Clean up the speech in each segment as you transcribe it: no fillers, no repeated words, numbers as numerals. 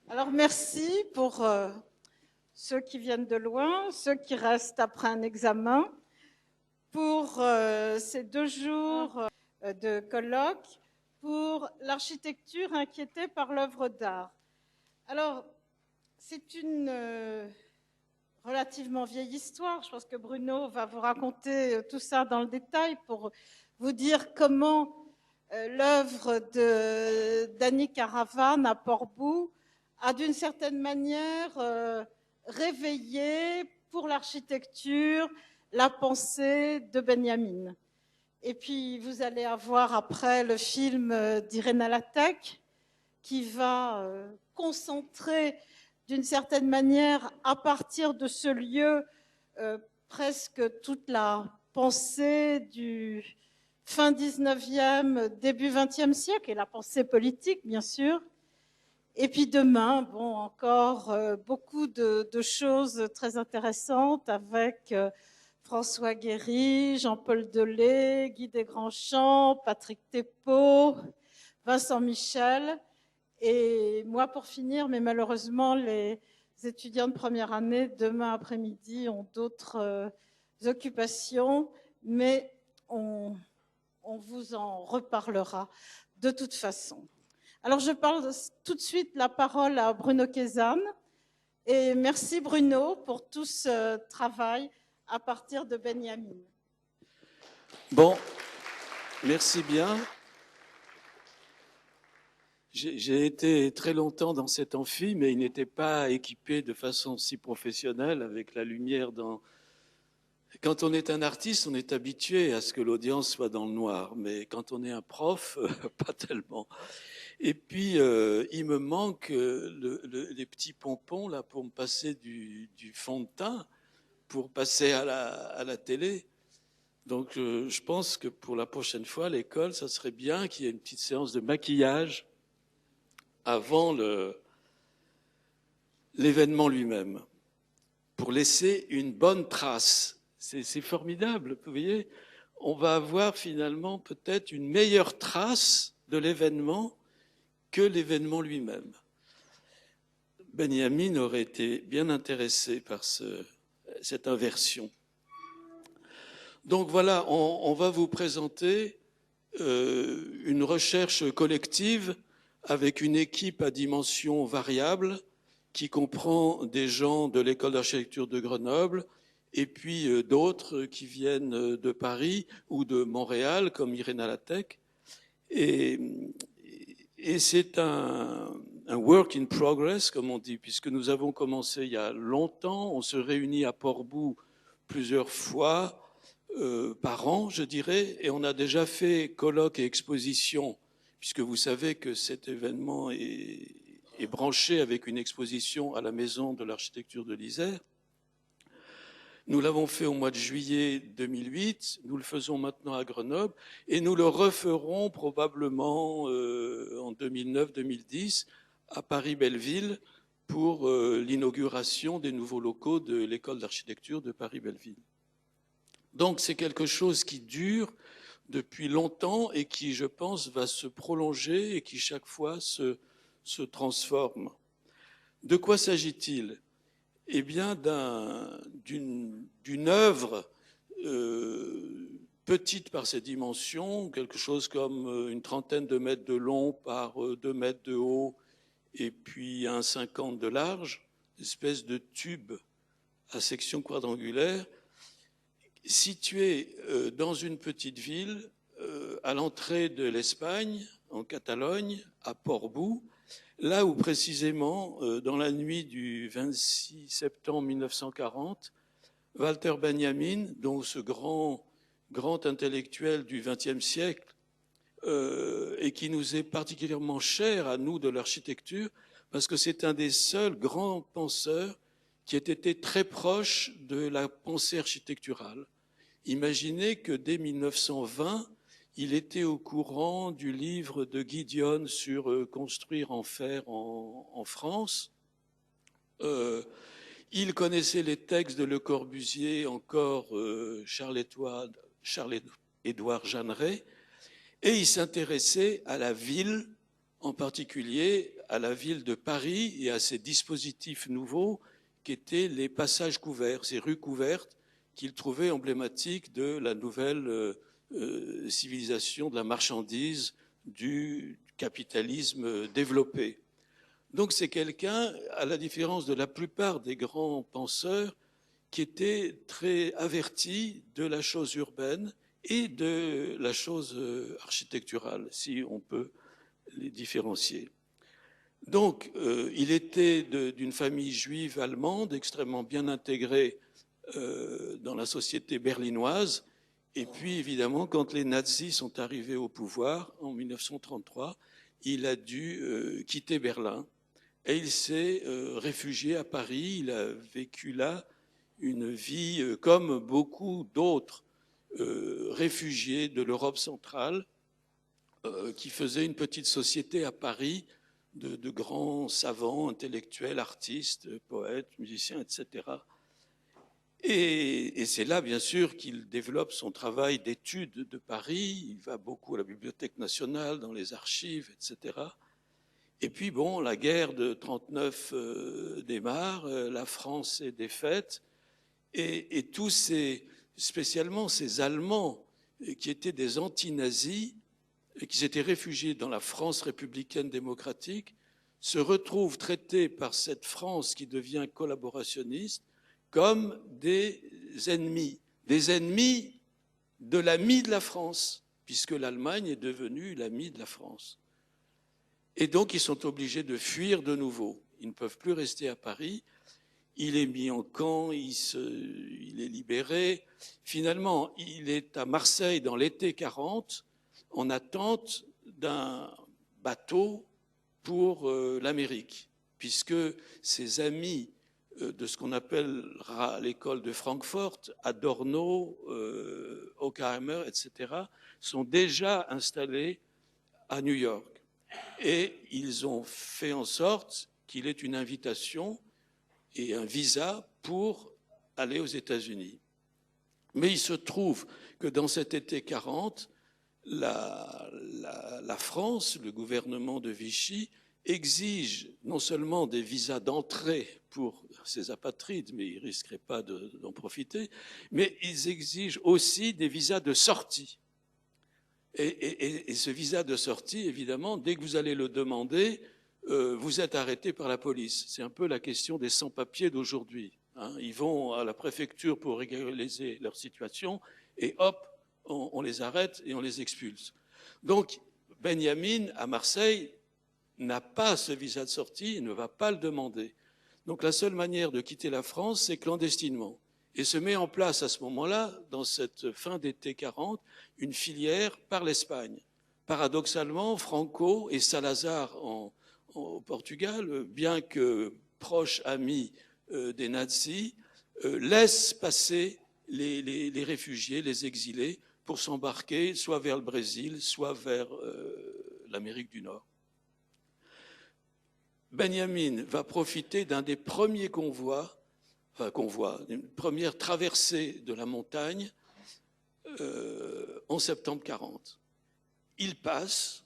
Alors merci pour ceux qui viennent de loin, ceux qui restent après un examen, pour ces 2 jours de colloque, pour l'architecture inquiétée par l'œuvre d'art. Alors, c'est une relativement vieille histoire. Je pense que Bruno va vous raconter tout ça dans le détail pour vous dire comment l'œuvre d'Annie Caravane à Port-Bou a d'une certaine manière réveillé pour l'architecture la pensée de Benjamin. Et puis vous allez avoir après le film d'Irena Latec qui va concentrer d'une certaine manière à partir de ce lieu presque toute la pensée du fin 19e, début 20e siècle et la pensée politique bien sûr. Et puis demain, bon, encore beaucoup de choses très intéressantes avec François Guéry, Jean-Paul Delay, Guy Desgrandchamps, Patrick Thépaut, Vincent Michel. Et moi, pour finir, mais malheureusement, les étudiants de première année, demain après-midi, ont d'autres occupations, mais on vous en reparlera de toute façon. Alors, je parle tout de suite la parole à Bruno Quezane. Et merci Bruno pour tout ce travail à partir de Benjamin. Bon, merci bien. J'ai été très longtemps dans cet amphi, mais il n'était pas équipé de façon si professionnelle avec la lumière dans... Quand on est un artiste, on est habitué à ce que l'audience soit dans le noir, mais quand on est un prof, pas tellement. Et puis, il me manque les petits pompons là pour me passer du fond de teint, pour passer à la télé. Donc, je pense que pour la prochaine fois, à l'école, ça serait bien qu'il y ait une petite séance de maquillage avant l'événement lui-même, pour laisser une bonne trace. C'est formidable, vous voyez. On va avoir finalement peut-être une meilleure trace de l'événement que l'événement lui-même. Benjamin aurait été bien intéressé par cette inversion. Donc voilà, on va vous présenter une recherche collective avec une équipe à dimension variable qui comprend des gens de l'école d'architecture de Grenoble et puis d'autres qui viennent de Paris ou de Montréal, comme Irena Latec. Et c'est un work in progress, comme on dit, puisque nous avons commencé il y a longtemps. On se réunit à Port-Bou plusieurs fois par an, je dirais, et on a déjà fait colloques et expositions, puisque vous savez que cet événement est branché avec une exposition à la Maison de l'Architecture de l'Isère. Nous l'avons fait au mois de juillet 2008, nous le faisons maintenant à Grenoble, et nous le referons probablement en 2009-2010 à Paris-Belleville pour l'inauguration des nouveaux locaux de l'école d'architecture de Paris-Belleville. Donc c'est quelque chose qui dure depuis longtemps et qui, je pense, va se prolonger et qui chaque fois se transforme. De quoi s'agit-il ? Eh bien, d'une œuvre petite par ses dimensions, quelque chose comme une trentaine de mètres de long par 2 mètres de haut et puis 1,50 de large, une espèce de tube à section quadrangulaire, situé dans une petite ville à l'entrée de l'Espagne, en Catalogne, à Port-Bou, là où précisément, dans la nuit du 26 septembre 1940, Walter Benjamin, dont ce grand intellectuel du XXe siècle, et qui nous est particulièrement cher à nous de l'architecture, parce que c'est un des seuls grands penseurs qui ait été très proche de la pensée architecturale. Imaginez que dès 1920, il était au courant du livre de Guy Dionne sur construire en fer en France. Il connaissait les textes de Le Corbusier, encore Charles-Édouard Jeanneret, et il s'intéressait à la ville, en particulier à la ville de Paris et à ces dispositifs nouveaux qui étaient les passages couverts, ces rues couvertes qu'il trouvait emblématiques de la nouvelle civilisation de la marchandise, du capitalisme développé. Donc c'est quelqu'un, à la différence de la plupart des grands penseurs, qui était très averti de la chose urbaine et de la chose architecturale, si on peut les différencier. Donc, il était d'une famille juive allemande extrêmement bien intégrée dans la société berlinoise. Et puis, évidemment, quand les nazis sont arrivés au pouvoir en 1933, il a dû quitter Berlin et il s'est réfugié à Paris. Il a vécu là une vie comme beaucoup d'autres réfugiés de l'Europe centrale qui faisaient une petite société à Paris de grands savants, intellectuels, artistes, poètes, musiciens, etc. Et c'est là, bien sûr, qu'il développe son travail d'études de Paris. Il va beaucoup à la Bibliothèque nationale, dans les archives, etc. Et puis, bon, la guerre de 1939 démarre, la France est défaite, et tous ces, spécialement ces Allemands qui étaient des anti-nazis, et qui s'étaient réfugiés dans la France républicaine démocratique, se retrouvent traités par cette France qui devient collaborationniste comme des ennemis de l'ami de la France, puisque l'Allemagne est devenue l'ami de la France. Et donc ils sont obligés de fuir de nouveau. Ils ne peuvent plus rester à Paris. Il est mis en camp, il est libéré. Finalement, il est à Marseille dans l'été 40, en attente d'un bateau pour l'Amérique, puisque ses amis de ce qu'on appellera l'école de Francfort, Adorno, Horkheimer, etc., sont déjà installés à New York. Et ils ont fait en sorte qu'il ait une invitation et un visa pour aller aux États-Unis. Mais il se trouve que dans cet été 40, la France, le gouvernement de Vichy, exige non seulement des visas d'entrée pour ces apatrides, mais ils ne risqueraient pas d'en profiter, mais ils exigent aussi des visas de sortie. Et ce visa de sortie, évidemment, dès que vous allez le demander, vous êtes arrêté par la police. C'est un peu la question des sans-papiers d'aujourd'hui. Hein. Ils vont à la préfecture pour régulariser leur situation et hop, on les arrête et on les expulse. Donc, Benjamin, à Marseille, n'a pas ce visa de sortie et ne va pas le demander. Donc, la seule manière de quitter la France, c'est clandestinement. Et se met en place à ce moment-là, dans cette fin d'été 40, une filière par l'Espagne. Paradoxalement, Franco et Salazar au Portugal, bien que proches amis des nazis, laissent passer les réfugiés, les exilés, pour s'embarquer soit vers le Brésil, soit vers l'Amérique du Nord. Benjamin va profiter d'un des premiers une première traversée de la montagne en septembre 40. Ils passent,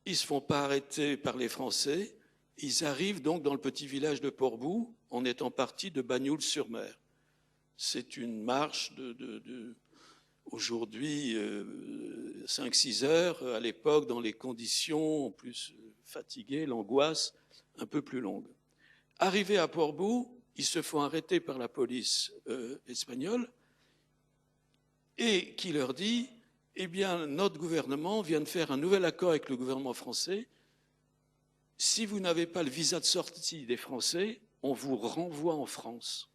ils ne se font pas arrêter par les Français, ils arrivent donc dans le petit village de Portbou en étant partis de Bagnoul-sur-Mer. C'est une marche aujourd'hui 5-6 heures, à l'époque dans les conditions en plus fatiguées, l'angoisse un peu plus longue. Arrivés à Portbou, ils se font arrêter par la police espagnole et qui leur dit « Eh bien, notre gouvernement vient de faire un nouvel accord avec le gouvernement français. Si vous n'avez pas le visa de sortie des Français, on vous renvoie en France.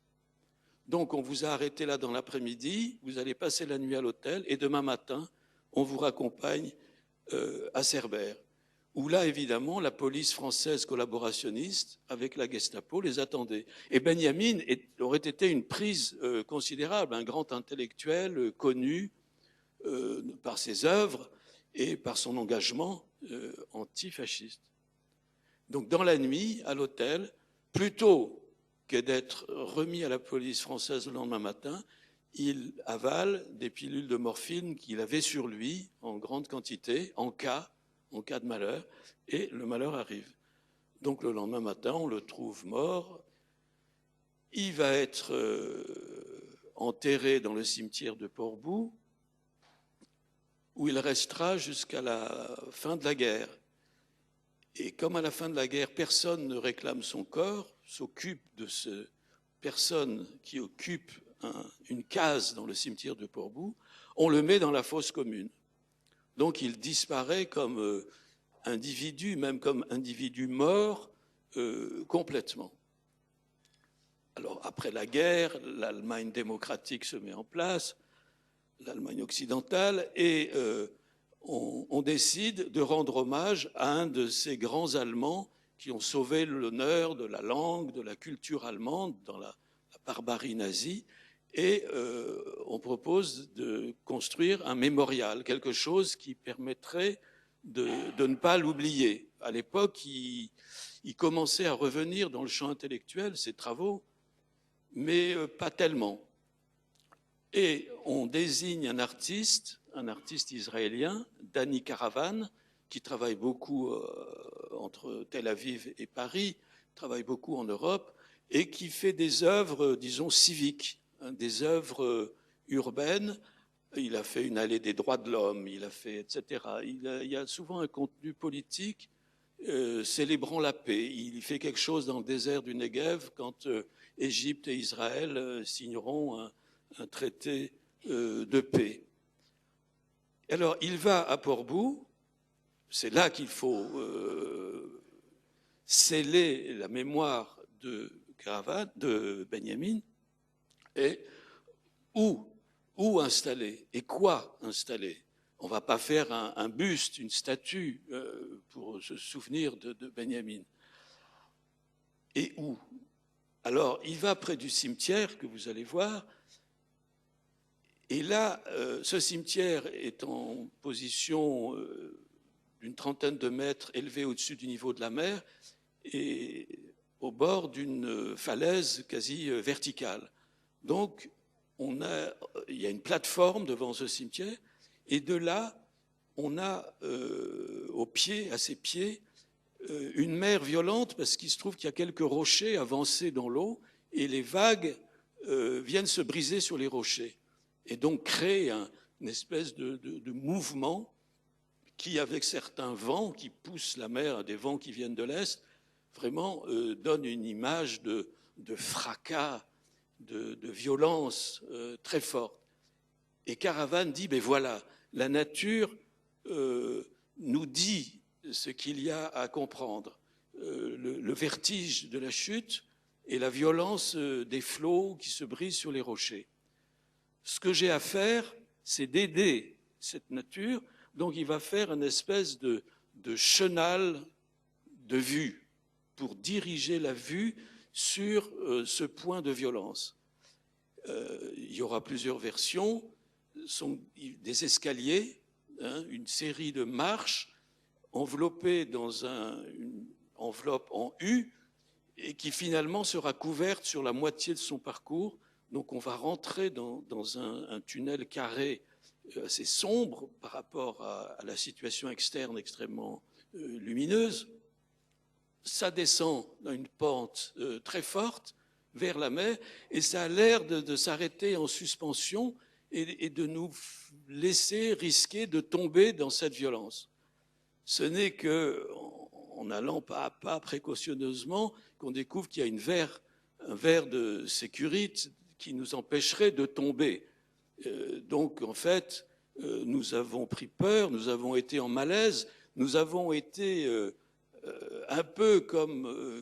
Donc, on vous a arrêté là dans l'après-midi, vous allez passer la nuit à l'hôtel et demain matin, on vous raccompagne à Cerbère. » Où là, évidemment, la police française collaborationniste avec la Gestapo les attendait. Et Benjamin aurait été une prise considérable, un grand intellectuel connu par ses œuvres et par son engagement antifasciste. Donc, dans la nuit, à l'hôtel, plutôt que d'être remis à la police française le lendemain matin, il avale des pilules de morphine qu'il avait sur lui en grande quantité, en cas de malheur, et le malheur arrive. Donc le lendemain matin, on le trouve mort. Il va être enterré dans le cimetière de Portbou, où il restera jusqu'à la fin de la guerre. Et comme à la fin de la guerre, personne ne réclame son corps, s'occupe de ce personne qui occupe une case dans le cimetière de Portbou, on le met dans la fosse commune. Donc il disparaît comme individu, même comme individu mort, complètement. Alors après la guerre, l'Allemagne démocratique se met en place, l'Allemagne occidentale, et on décide de rendre hommage à un de ces grands Allemands qui ont sauvé l'honneur de la langue, de la culture allemande dans la barbarie nazie, et on propose de construire un mémorial, quelque chose qui permettrait de ne pas l'oublier. À l'époque, il commençait à revenir dans le champ intellectuel, ses travaux, mais pas tellement. Et on désigne un artiste israélien, Danny Caravan, qui travaille beaucoup entre Tel Aviv et Paris, travaille beaucoup en Europe, et qui fait des œuvres, disons, civiques, des œuvres urbaines. Il a fait une allée des droits de l'homme, il a fait, etc. Il y a souvent un contenu politique célébrant la paix. Il fait quelque chose dans le désert du Negev quand Égypte et Israël signeront un traité de paix. Alors, il va à Portbou, c'est là qu'il faut sceller la mémoire de Caravan, de Benjamin, et où installer et quoi installer. On ne va pas faire un buste, une statue pour se souvenir de Benjamin. Et où? Alors, il va près du cimetière que vous allez voir, et là, ce cimetière est en position d'une trentaine de mètres élevé au-dessus du niveau de la mer et au bord d'une falaise quasi verticale. Donc, il y a une plateforme devant ce cimetière, et de là, on a à ses pieds, une mer violente, parce qu'il se trouve qu'il y a quelques rochers avancés dans l'eau, et les vagues viennent se briser sur les rochers, et donc créer une espèce de mouvement qui, avec certains vents qui poussent la mer, des vents qui viennent de l'Est, vraiment donne une image de fracas, de violence très forte. Et Caravan dit, ben voilà, la nature nous dit ce qu'il y a à comprendre. Le vertige de la chute et la violence des flots qui se brisent sur les rochers. Ce que j'ai à faire, c'est d'aider cette nature. Donc il va faire une espèce de chenal de vue pour diriger la vue sur ce point de violence. Il y aura plusieurs versions, des escaliers, une série de marches enveloppées dans une enveloppe en U et qui finalement sera couverte sur la moitié de son parcours. Donc on va rentrer dans un tunnel carré assez sombre par rapport à la situation externe extrêmement lumineuse. Ça descend dans une pente très forte vers la mer et ça a l'air de s'arrêter en suspension et de nous laisser risquer de tomber dans cette violence. Ce n'est qu'en allant pas à pas précautionneusement qu'on découvre qu'il y a un verre de sécurité qui nous empêcherait de tomber. Donc en fait, nous avons pris peur, nous avons été en malaise, nous avons été un peu comme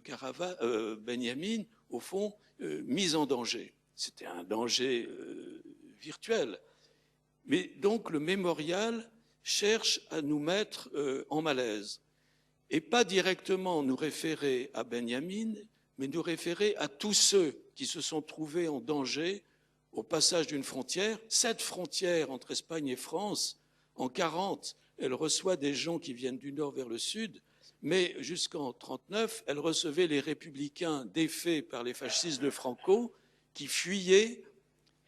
Benjamin, au fond, mis en danger. C'était un danger virtuel. Mais donc le mémorial cherche à nous mettre en malaise. Et pas directement nous référer à Benjamin, mais nous référer à tous ceux qui se sont trouvés en danger au passage d'une frontière. Cette frontière entre Espagne et France, en 1940, elle reçoit des gens qui viennent du nord vers le sud, mais jusqu'en 1939, elle recevait les républicains défaits par les fascistes de Franco qui fuyaient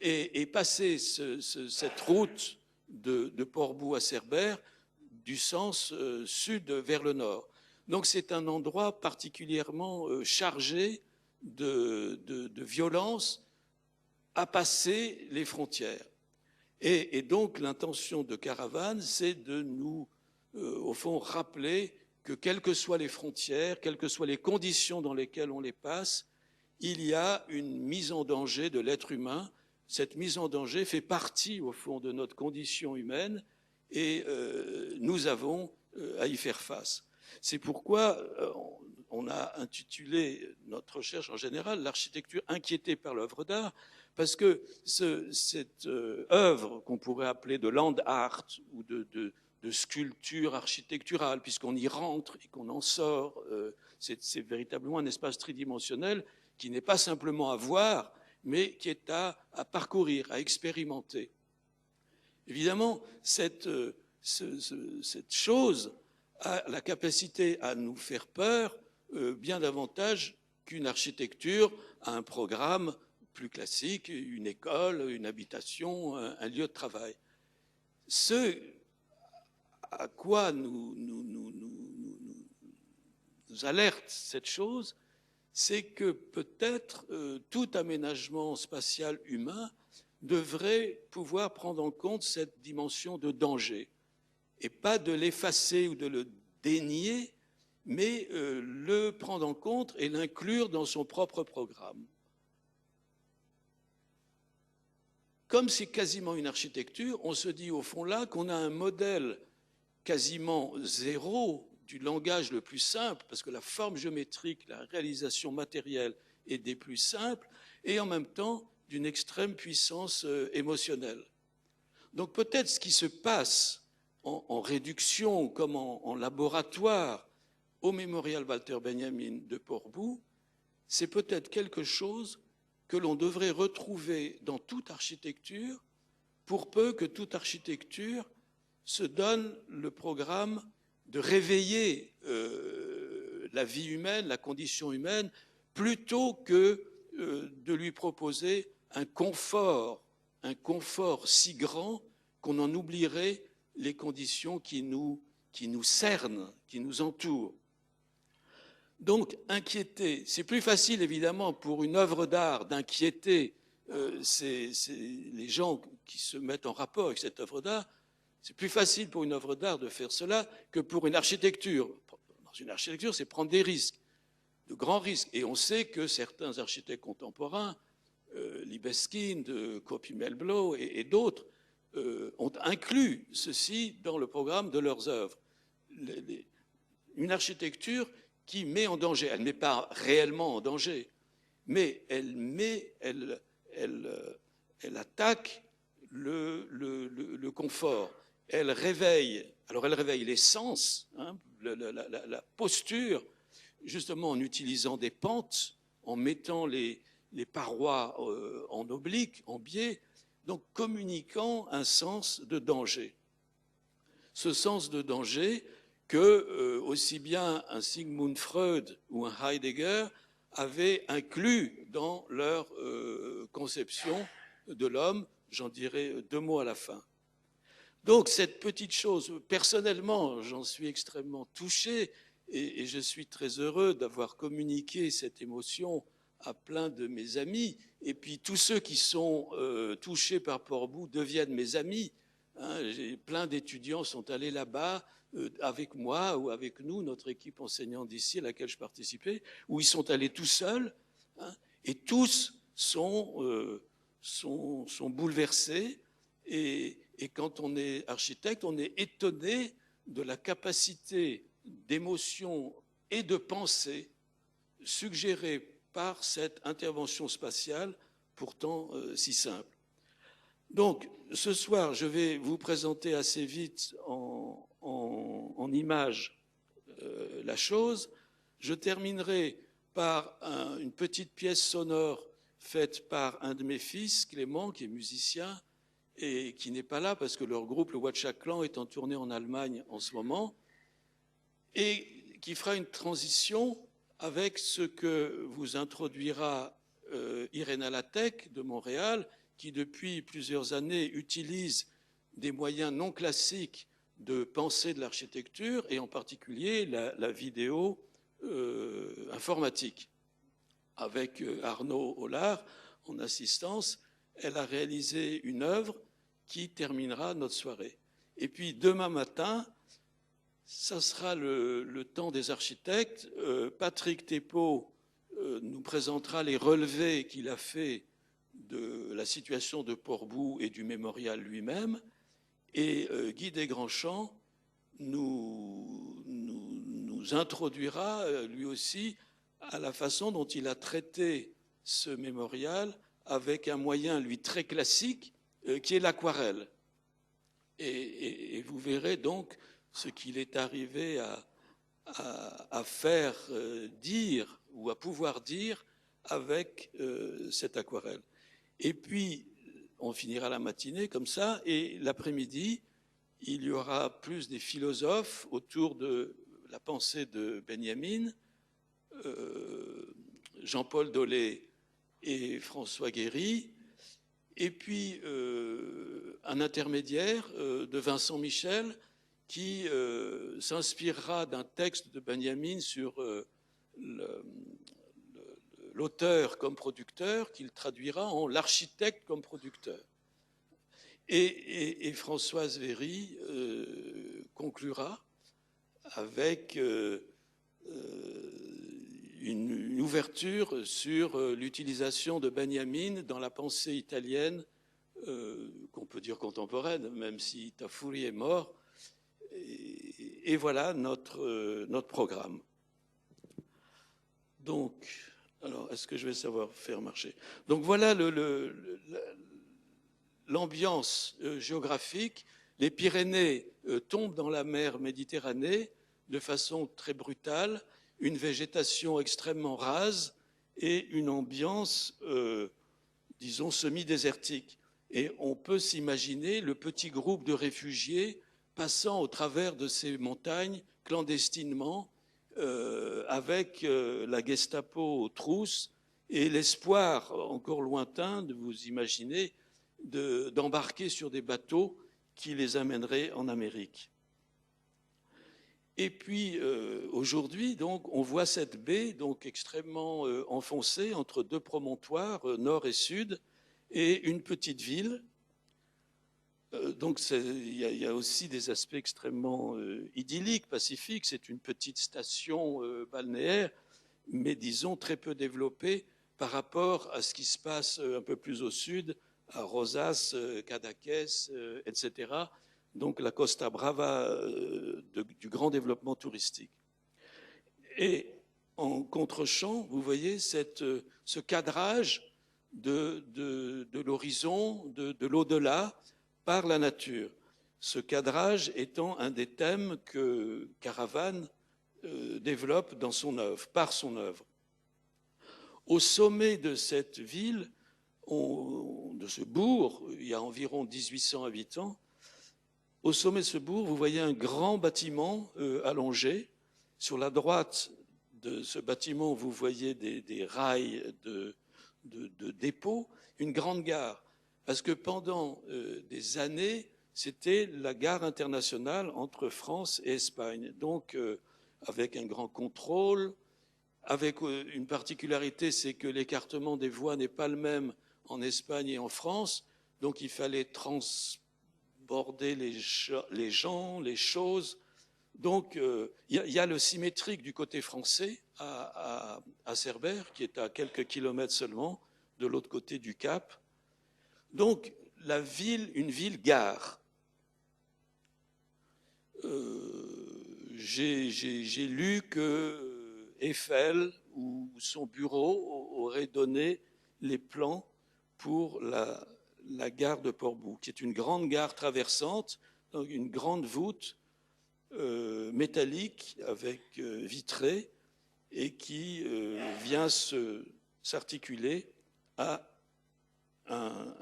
et passaient cette route de Portbou à Cerbère du sens sud vers le nord. Donc c'est un endroit particulièrement chargé de violence à passer les frontières. Et donc l'intention de Caravane, c'est de nous, au fond, rappeler que quelles que soient les frontières, quelles que soient les conditions dans lesquelles on les passe, il y a une mise en danger de l'être humain. Cette mise en danger fait partie, au fond, de notre condition humaine et nous avons à y faire face. C'est pourquoi on a intitulé notre recherche en général « L'architecture inquiétée par l'œuvre d'art », parce que cette œuvre qu'on pourrait appeler de land art ou de sculpture architecturale, puisqu'on y rentre et qu'on en sort, c'est véritablement un espace tridimensionnel qui n'est pas simplement à voir, mais qui est à parcourir, à expérimenter. Évidemment, cette chose a la capacité à nous faire peur bien davantage qu'une architecture à un programme plus classique, une école, une habitation, un lieu de travail. Ce à quoi nous alerte cette chose, c'est que peut-être tout aménagement spatial humain devrait pouvoir prendre en compte cette dimension de danger, et pas de l'effacer ou de le dénier, mais le prendre en compte et l'inclure dans son propre programme. Comme c'est quasiment une architecture, on se dit au fond là qu'on a un modèle quasiment zéro du langage le plus simple, parce que la forme géométrique, la réalisation matérielle est des plus simples, et en même temps d'une extrême puissance émotionnelle. Donc peut-être ce qui se passe en réduction comme en laboratoire au mémorial Walter Benjamin de Portbou, c'est peut-être quelque chose que l'on devrait retrouver dans toute architecture, pour peu que toute architecture se donne le programme de réveiller la vie humaine, la condition humaine, plutôt que de lui proposer un confort si grand qu'on en oublierait les conditions qui nous cernent, qui nous entourent. Donc, inquiéter, c'est plus facile évidemment pour une œuvre d'art d'inquiéter les gens qui se mettent en rapport avec cette œuvre d'art. C'est plus facile pour une œuvre d'art de faire cela que pour une architecture. Dans une architecture, c'est prendre des risques, de grands risques. Et on sait que certains architectes contemporains, Libeskind, Copy-Melville et d'autres, ont inclus ceci dans le programme de leurs œuvres. Une architecture qui met en danger, elle ne met pas réellement en danger, mais elle attaque le confort. Elle réveille les sens, hein, la posture, justement en utilisant des pentes, en mettant les parois en oblique, en biais, donc communiquant un sens de danger. Ce sens de danger que aussi bien un Sigmund Freud ou un Heidegger avaient inclus dans leur conception de l'homme. J'en dirai deux mots à la fin. Donc cette petite chose, personnellement, j'en suis extrêmement touché et je suis très heureux d'avoir communiqué cette émotion à plein de mes amis. Et puis tous ceux qui sont touchés par Portbou deviennent mes amis. Hein, plein d'étudiants sont allés là-bas avec moi ou avec nous, notre équipe enseignante d'ici à laquelle je participais, où ils sont allés tout seuls, hein, et tous sont bouleversés. Et quand on est architecte, on est étonné de la capacité d'émotion et de pensée suggérée par cette intervention spatiale pourtant si simple. Donc, ce soir, je vais vous présenter assez vite en images la chose. Je terminerai par une petite pièce sonore faite par un de mes fils, Clément, qui est musicien, et qui n'est pas là parce que leur groupe, le Watchaklan, est en tournée en Allemagne en ce moment, et qui fera une transition avec ce que vous introduira Irena Latec de Montréal, qui depuis plusieurs années utilise des moyens non classiques de pensée de l'architecture et en particulier la vidéo informatique. Avec Arnaud Hollard en assistance, elle a réalisé une œuvre qui terminera notre soirée. Et puis demain matin, ça sera le temps des architectes. Patrick Thépaut nous présentera les relevés qu'il a fait de la situation de Port-Bou et du mémorial lui-même. Et Guy Desgrandchamps nous introduira lui aussi à la façon dont il a traité ce mémorial avec un moyen, lui, très classique, qui est l'aquarelle. Et vous verrez donc ce qu'il est arrivé à faire dire ou à pouvoir dire avec cette aquarelle. Et puis, on finira la matinée comme ça, et l'après-midi, il y aura plus des philosophes autour de la pensée de Benjamin, Jean-Paul Dolé et François Guéry, et puis un intermédiaire de Vincent Michel qui s'inspirera d'un texte de Benjamin sur l'auteur comme producteur, qu'il traduira en l'architecte comme producteur. Et Françoise Véry conclura avec une ouverture sur l'utilisation de Benjamin dans la pensée italienne, qu'on peut dire contemporaine, même si Tafuri est mort. Et voilà notre programme. Donc, alors, est-ce que je vais savoir faire marcher? Donc voilà l'ambiance géographique. Les Pyrénées tombent dans la mer Méditerranée de façon très brutale, une végétation extrêmement rase et une ambiance, disons, semi-désertique. Et on peut s'imaginer le petit groupe de réfugiés passant au travers de ces montagnes clandestinement, avec la Gestapo aux trousses et l'espoir encore lointain de vous imaginer d'embarquer sur des bateaux qui les amèneraient en Amérique. Et puis aujourd'hui, donc, on voit cette baie donc extrêmement enfoncée entre deux promontoires, nord et sud, et une petite ville. Donc il y a aussi des aspects extrêmement idylliques, pacifiques. C'est une petite station balnéaire, mais disons très peu développée par rapport à ce qui se passe un peu plus au sud, à Rosas, Cadaqués, etc. Donc la Costa Brava du grand développement touristique. Et en contre-champ, vous voyez ce cadrage de l'horizon, de l'au-delà, par la nature. Ce cadrage étant un des thèmes que Caravane développe dans son œuvre, par son œuvre. Au sommet de cette ville, de ce bourg, il y a environ 1800 habitants, au sommet de ce bourg, vous voyez un grand bâtiment allongé. Sur la droite de ce bâtiment, vous voyez des rails de dépôt, une grande gare. Parce que pendant des années, c'était la gare internationale entre France et Espagne. Donc, avec un grand contrôle, avec une particularité, c'est que l'écartement des voies n'est pas le même en Espagne et en France. Donc, il fallait transborder les gens, les choses. Donc, il y a le symétrique du côté français à Cerbère, qui est à quelques kilomètres seulement, de l'autre côté du Cap. Donc, la ville, une ville-gare. J'ai lu que Eiffel ou son bureau aurait donné les plans pour la gare de Port-Bou, qui est une grande gare traversante, donc une grande voûte métallique avec vitrée et qui vient s'articuler à un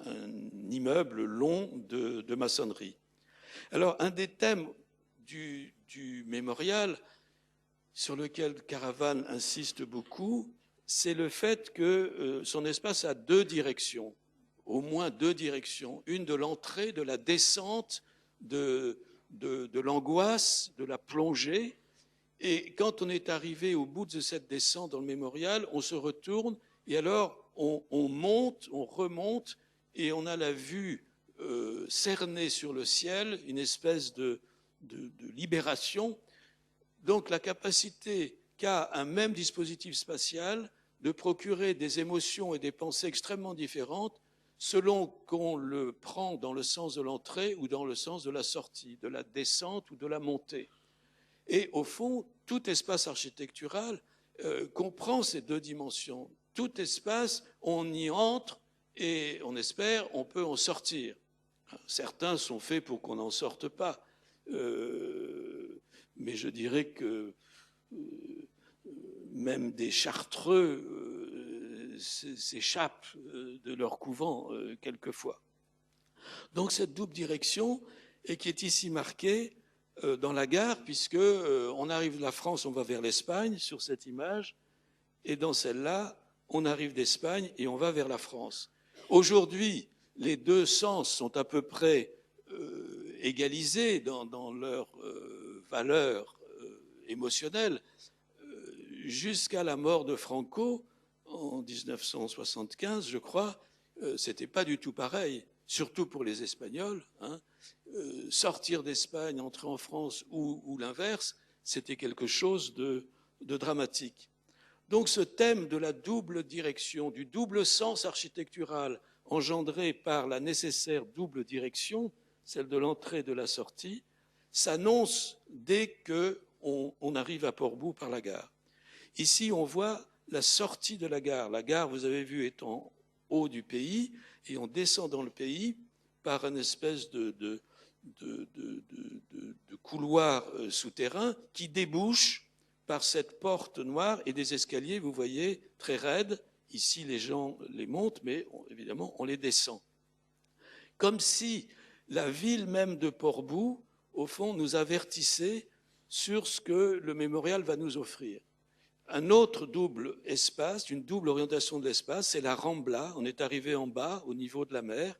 immeuble long de maçonnerie. Alors, un des thèmes du mémorial sur lequel Caravane insiste beaucoup, c'est le fait que son espace a deux directions, au moins deux directions, une de l'entrée, de la descente de de l'angoisse, de la plongée. Et quand on est arrivé au bout de cette descente dans le mémorial, on se retourne et alors on monte, on remonte et on a la vue cernée sur le ciel, une espèce de libération. Donc la capacité qu'a un même dispositif spatial de procurer des émotions et des pensées extrêmement différentes selon qu'on le prend dans le sens de l'entrée ou dans le sens de la sortie, de la descente ou de la montée. Et au fond, tout espace architectural comprend ces deux dimensions. Tout espace, on y entre et on espère, on peut en sortir. Certains sont faits pour qu'on n'en sorte pas. Mais je dirais que même des Chartreux s'échappent de leur couvent quelquefois. Donc cette double direction, et qui est ici marquée dans la gare, puisque on arrive de la France, on va vers l'Espagne sur cette image, et dans celle-là, on arrive d'Espagne et on va vers la France. Aujourd'hui, les deux sens sont à peu près égalisés dans leur valeur émotionnelle. Jusqu'à la mort de Franco, en 1975, je crois, c'était pas du tout pareil, surtout pour les Espagnols. Sortir d'Espagne, entrer en France ou l'inverse, c'était quelque chose de dramatique. Donc ce thème de la double direction, du double sens architectural engendré par la nécessaire double direction, celle de l'entrée et de la sortie, s'annonce dès qu'on arrive à Port-Bou par la gare. Ici, on voit la sortie de la gare. La gare, vous avez vu, est en haut du pays, et on descend dans le pays par une espèce de couloir souterrain qui débouche par cette porte noire et des escaliers, vous voyez, très raides. Ici, les gens les montent, mais évidemment, on les descend. Comme si la ville même de Port-Bou, au fond, nous avertissait sur ce que le mémorial va nous offrir. Un autre double espace, une double orientation de l'espace, c'est la Rambla. On est arrivé en bas, au niveau de la mer.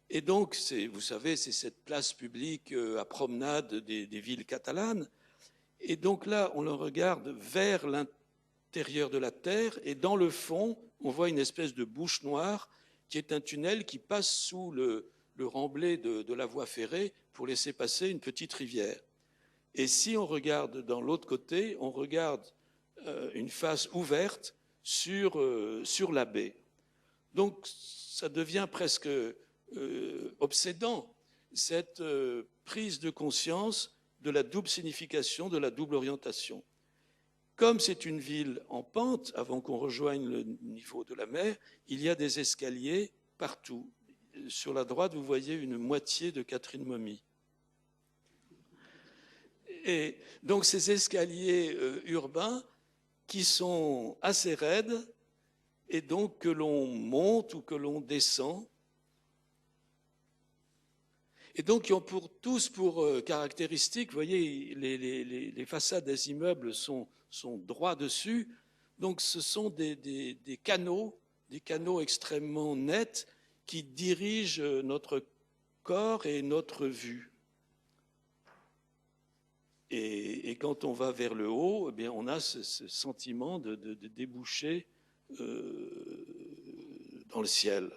Et donc, vous savez, c'est cette place publique à promenade des villes catalanes. Et donc là, on le regarde vers l'intérieur de la Terre, et dans le fond, on voit une espèce de bouche noire qui est un tunnel qui passe sous le remblai de la voie ferrée pour laisser passer une petite rivière. Et si on regarde dans l'autre côté, on regarde une face ouverte sur la baie. Donc ça devient presque obsédant, cette prise de conscience de la double signification, de la double orientation. Comme c'est une ville en pente, avant qu'on rejoigne le niveau de la mer, il y a des escaliers partout. Sur la droite, vous voyez une moitié de Catherine Momy. Et donc ces escaliers urbains qui sont assez raides et donc que l'on monte ou que l'on descend, et donc qui ont tous pour caractéristique, vous voyez, les façades des immeubles sont droits dessus, donc ce sont des canaux extrêmement nets qui dirigent notre corps et notre vue. Et quand on va vers le haut, eh bien, on a ce sentiment de déboucher dans le ciel.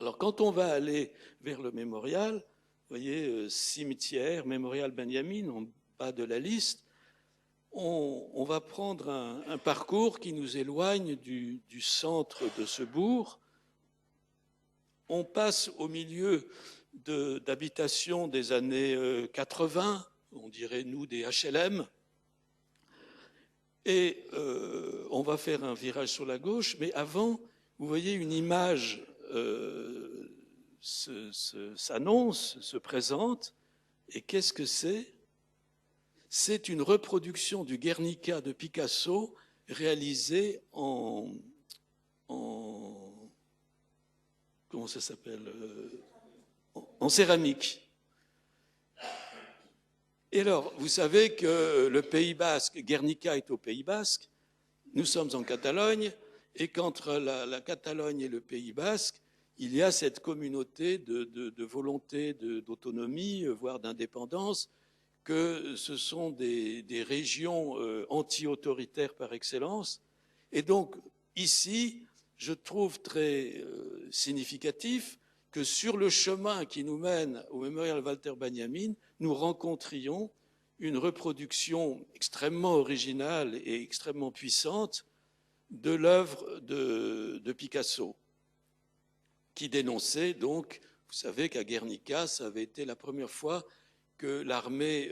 Alors, quand on va aller vers le mémorial, vous voyez, cimetière, mémorial Benjamin, en bas de la liste, on va prendre un parcours qui nous éloigne du centre de ce bourg. On passe au milieu d'habitations des années 80, on dirait nous des HLM, et on va faire un virage sur la gauche, mais avant, vous voyez une image s'annonce, se présente, et qu'est-ce que c'est? C'est une reproduction du Guernica de Picasso réalisée en comment ça s'appelle, en céramique. Et alors, vous savez que le Pays Basque, Guernica est au Pays Basque, nous sommes en Catalogne, et qu'entre la Catalogne et le Pays Basque, il y a cette communauté de volonté d'autonomie, voire d'indépendance, que ce sont des régions anti-autoritaires par excellence. Et donc, ici, je trouve très significatif que sur le chemin qui nous mène au mémorial Walter Benjamin, nous rencontrions une reproduction extrêmement originale et extrêmement puissante de l'œuvre de Picasso, qui dénonçait donc, vous savez qu'à Guernica, ça avait été la première fois que l'armée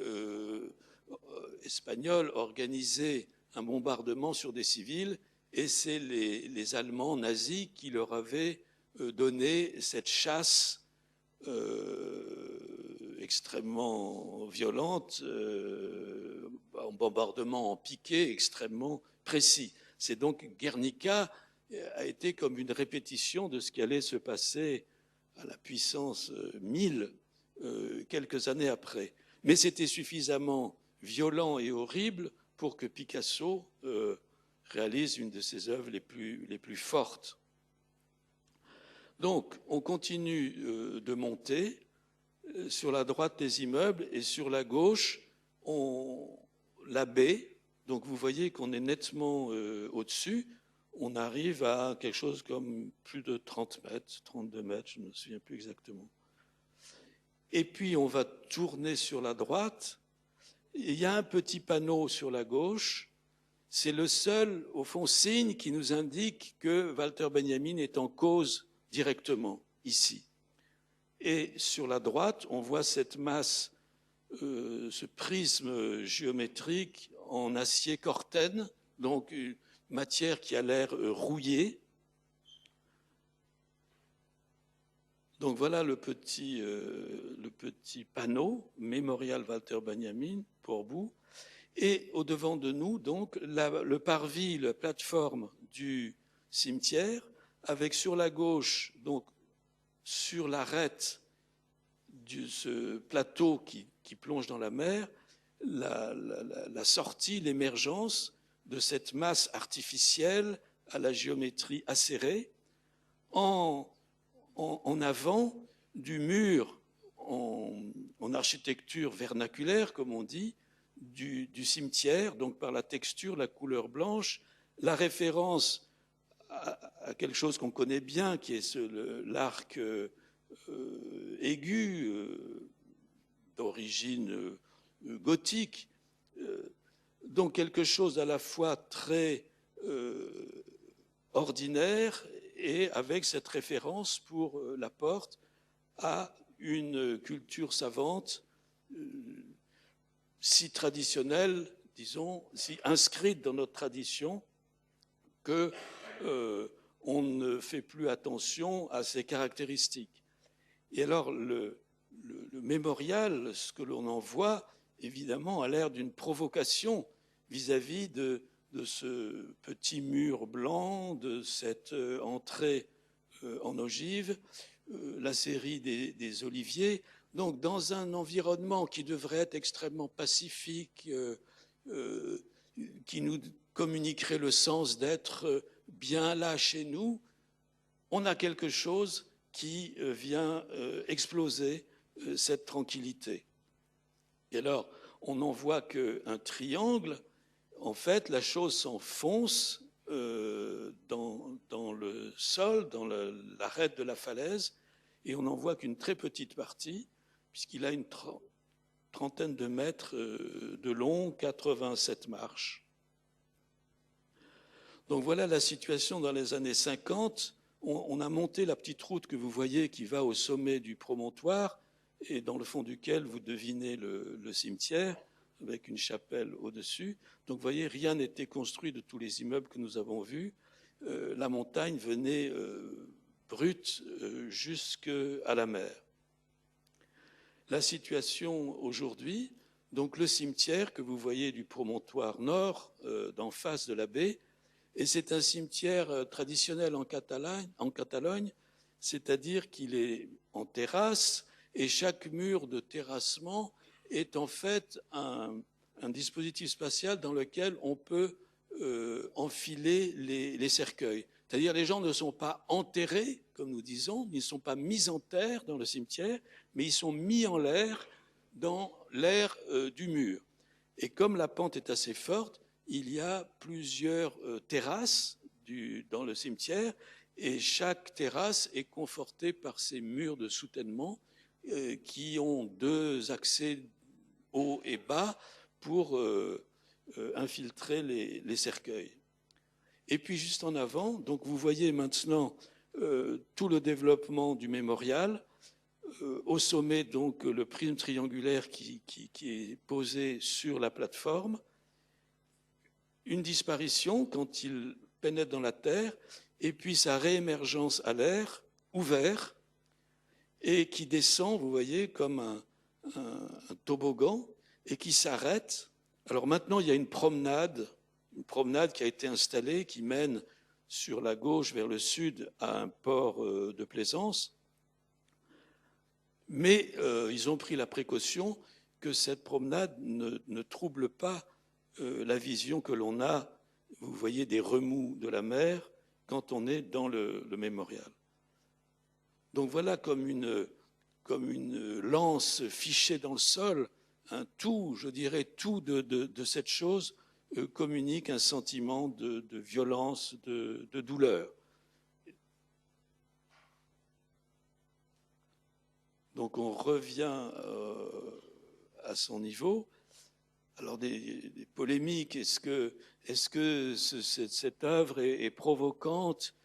espagnole organisait un bombardement sur des civils, et c'est les Allemands nazis qui leur avaient donné cette chasse extrêmement violente, en bombardement en piqué extrêmement précis. C'est donc Guernica a été comme une répétition de ce qui allait se passer à la puissance 1000 quelques années après. Mais c'était suffisamment violent et horrible pour que Picasso réalise une de ses œuvres les plus fortes. Donc, on continue de monter sur la droite des immeubles et sur la gauche, la baie. Donc, vous voyez qu'on est nettement au-dessus. On arrive à quelque chose comme plus de 30 mètres, 32 mètres, je ne me souviens plus exactement. Et puis, on va tourner sur la droite. Il y a un petit panneau sur la gauche. C'est le seul, au fond, signe qui nous indique que Walter Benjamin est en cause directement, ici. Et sur la droite, on voit cette masse, ce prisme géométrique en acier Corten, donc une matière qui a l'air rouillée. Donc voilà le petit panneau, Mémorial Walter Benjamin, Port-Boo. Et au-devant de nous, donc, le parvis, la plateforme du cimetière, avec sur la gauche, donc, sur l'arête de ce plateau qui plonge dans la mer, la sortie, l'émergence de cette masse artificielle à la géométrie acérée, en avant du mur en architecture vernaculaire, comme on dit, du cimetière, donc par la texture, la couleur blanche, la référence à quelque chose qu'on connaît bien, qui est l'arc aigu d'origine gothique. Donc quelque chose à la fois très ordinaire et avec cette référence pour la porte à une culture savante si traditionnelle, disons, si inscrite dans notre tradition que on ne fait plus attention à ses caractéristiques. Et alors le mémorial, ce que l'on en voit, évidemment, a l'air d'une provocation vis-à-vis de ce petit mur blanc, de cette entrée en ogive, la série des oliviers. Donc, dans un environnement qui devrait être extrêmement pacifique, qui nous communiquerait le sens d'être bien là chez nous, on a quelque chose qui vient exploser cette tranquillité. Et alors, on n'en voit qu'un triangle. En fait, la chose s'enfonce dans le sol, dans l'arête de la falaise, et on n'en voit qu'une très petite partie, puisqu'il a une trentaine de mètres de long, 87 marches. Donc voilà la situation dans les années 50. On a monté la petite route que vous voyez qui va au sommet du promontoire et dans le fond duquel vous devinez le cimetière avec une chapelle au-dessus. Donc vous voyez, rien n'était construit de tous les immeubles que nous avons vus. La montagne venait brute jusqu'à la mer. La situation aujourd'hui, donc le cimetière que vous voyez du promontoire nord, d'en face de la baie, et c'est un cimetière traditionnel en Catalogne, c'est-à-dire qu'il est en terrasse et chaque mur de terrassement est en fait un dispositif spatial dans lequel on peut enfiler les cercueils. C'est-à-dire les gens ne sont pas enterrés, comme nous disons, ils ne sont pas mis en terre dans le cimetière, mais ils sont mis en l'air dans l'air du mur. Et comme la pente est assez forte, il y a plusieurs terrasses dans le cimetière, et chaque terrasse est confortée par ces murs de soutènement qui ont 2 accès haut et bas pour infiltrer les cercueils. Et puis juste en avant, donc vous voyez maintenant tout le développement du mémorial. Au sommet, donc, le prisme triangulaire qui est posé sur la plateforme. Une disparition quand il pénètre dans la terre, et puis sa réémergence à l'air, ouvert, et qui descend, vous voyez, comme un toboggan, et qui s'arrête. Alors maintenant, il y a une promenade qui a été installée, qui mène sur la gauche vers le sud à un port de plaisance. Mais ils ont pris la précaution que cette promenade ne trouble pas la vision que l'on a, vous voyez, des remous de la mer quand on est dans le mémorial. Donc voilà comme une lance fichée dans le sol, un tout, je dirais, tout de cette chose communique un sentiment de violence, de douleur. Donc on revient à son niveau. Alors des polémiques, est-ce que cette œuvre est provocante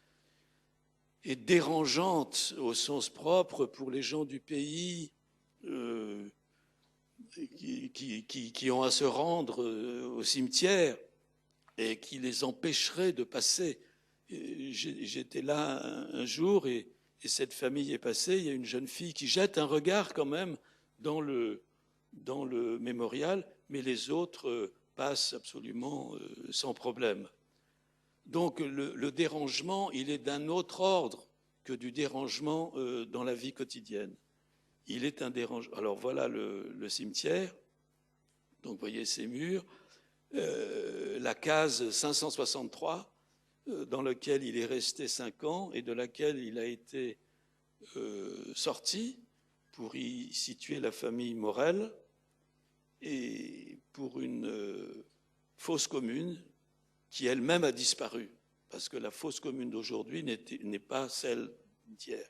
et dérangeante au sens propre pour les gens du pays qui ont à se rendre au cimetière et qui les empêcherait de passer. J'étais là un jour et cette famille est passée, il y a une jeune fille qui jette un regard quand même dans le mémorial, mais les autres passent absolument sans problème. Donc le dérangement, il est d'un autre ordre que du dérangement dans la vie quotidienne. Il est un dérangement. Alors voilà le cimetière, donc vous voyez ces murs, la case 563, dans laquelle il est resté 5 ans et de laquelle il a été sorti pour y situer la famille Morel et pour une fosse commune qui elle-même a disparu, parce que la fosse commune d'aujourd'hui n'est pas celle d'hier.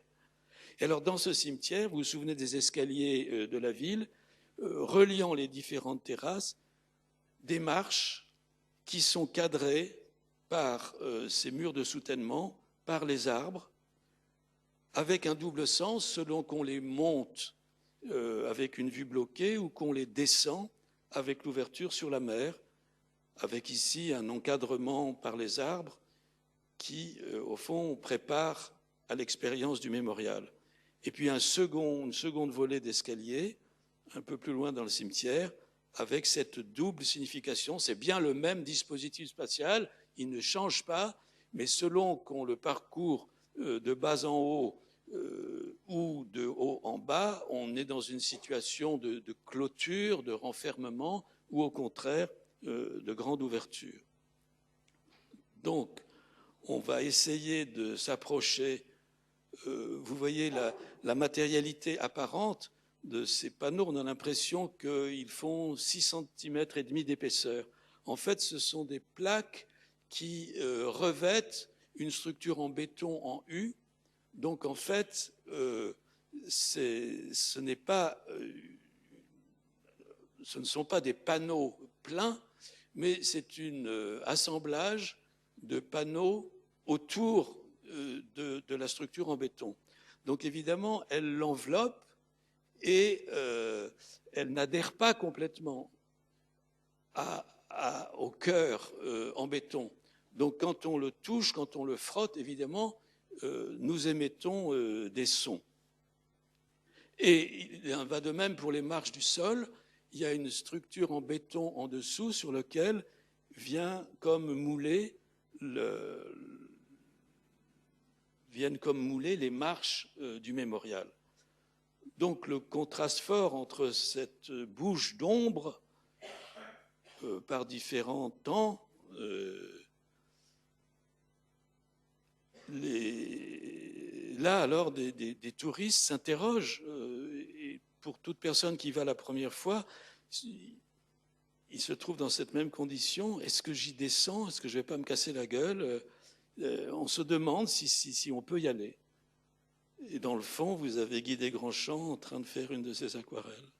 Et alors dans ce cimetière, vous vous souvenez des escaliers de la ville, reliant les différentes terrasses, des marches qui sont cadrées par ces murs de soutènement, par les arbres, avec un double sens selon qu'on les monte avec une vue bloquée ou qu'on les descend avec l'ouverture sur la mer, avec ici un encadrement par les arbres qui, au fond, prépare à l'expérience du mémorial. Et puis une seconde volée d'escalier, un peu plus loin dans le cimetière, avec cette double signification. C'est bien le même dispositif spatial, il ne change pas, mais selon qu'on le parcourt de bas en haut ou de haut en bas, on est dans une situation de clôture, de renfermement, ou au contraire, de grande ouverture. Donc, on va essayer de s'approcher, vous voyez la matérialité apparente de ces panneaux, on a l'impression qu'ils font 6,5 cm d'épaisseur. En fait, ce sont des plaques qui revêtent une structure en béton en U. Donc, en fait, ce ne sont pas des panneaux pleins, mais c'est un assemblage de panneaux autour de la structure en béton. Donc, évidemment, elle l'enveloppe et elle n'adhère pas complètement au cœur en béton. Donc quand on le touche, quand on le frotte, évidemment, nous émettons des sons. Et il en va de même pour les marches du sol. Il y a une structure en béton en dessous sur laquelle viennent comme mouler les marches du mémorial. Donc le contraste fort entre cette bouche d'ombre par différents temps là, alors, des touristes s'interrogent. Et pour toute personne qui va la première fois, il se trouve dans cette même condition. Est-ce que j'y descends? Est-ce que je ne vais pas me casser la gueule? On se demande si on peut y aller. Et dans le fond, vous avez Guy Desgrandchamps en train de faire une de ces aquarelles.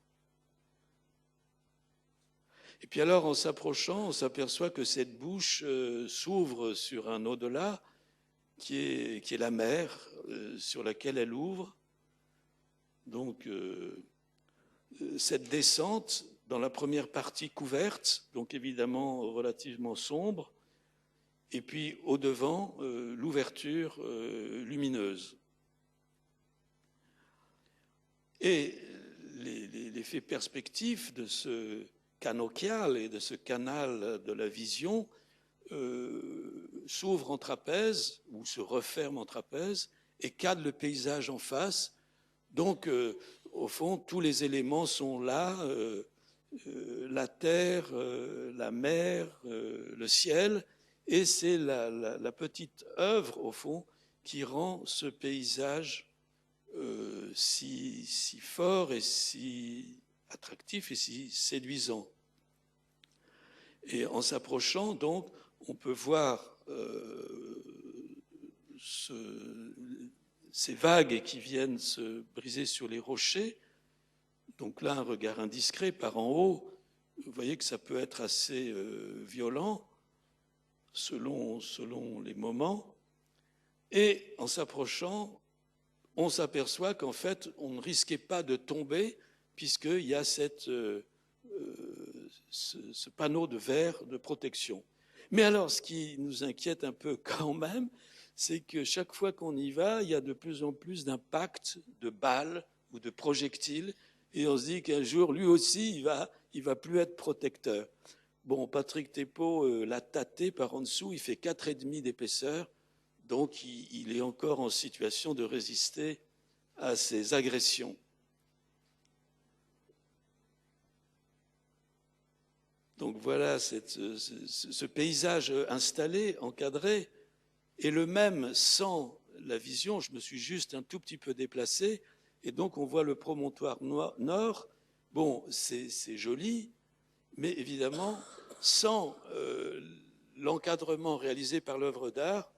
Et puis alors, en s'approchant, on s'aperçoit que cette bouche s'ouvre sur un au-delà qui est la mer sur laquelle elle ouvre. Donc, cette descente, dans la première partie couverte, donc évidemment relativement sombre, et puis au-devant, l'ouverture lumineuse. Et l'effet perspectif de ce canochial et de ce canal de la vision s'ouvre en trapèze ou se referme en trapèze et cadre le paysage en face. Donc, au fond, tous les éléments sont là, la terre, la mer, le ciel, et c'est la petite œuvre, au fond, qui rend ce paysage si fort et si attractif et si séduisant. Et en s'approchant, donc, on peut voir ces vagues qui viennent se briser sur les rochers. Donc là, un regard indiscret par en haut, vous voyez que ça peut être assez violent selon les moments. Et en s'approchant, on s'aperçoit qu'en fait, on ne risquait pas de tomber puisqu'il y a ce panneau de verre de protection. Mais alors, ce qui nous inquiète un peu quand même, c'est que chaque fois qu'on y va, il y a de plus en plus d'impacts de balles ou de projectiles, et on se dit qu'un jour, lui aussi, il va plus être protecteur. Bon, Patrick Thépaut l'a tâté par en dessous, il fait 4,5 d'épaisseur, donc il est encore en situation de résister à ces agressions. Donc voilà, ce paysage installé, encadré, est le même sans la vision. Je me suis juste un tout petit peu déplacé, et donc on voit le promontoire nord. Bon, c'est joli, mais évidemment, sans l'encadrement réalisé par l'œuvre d'art,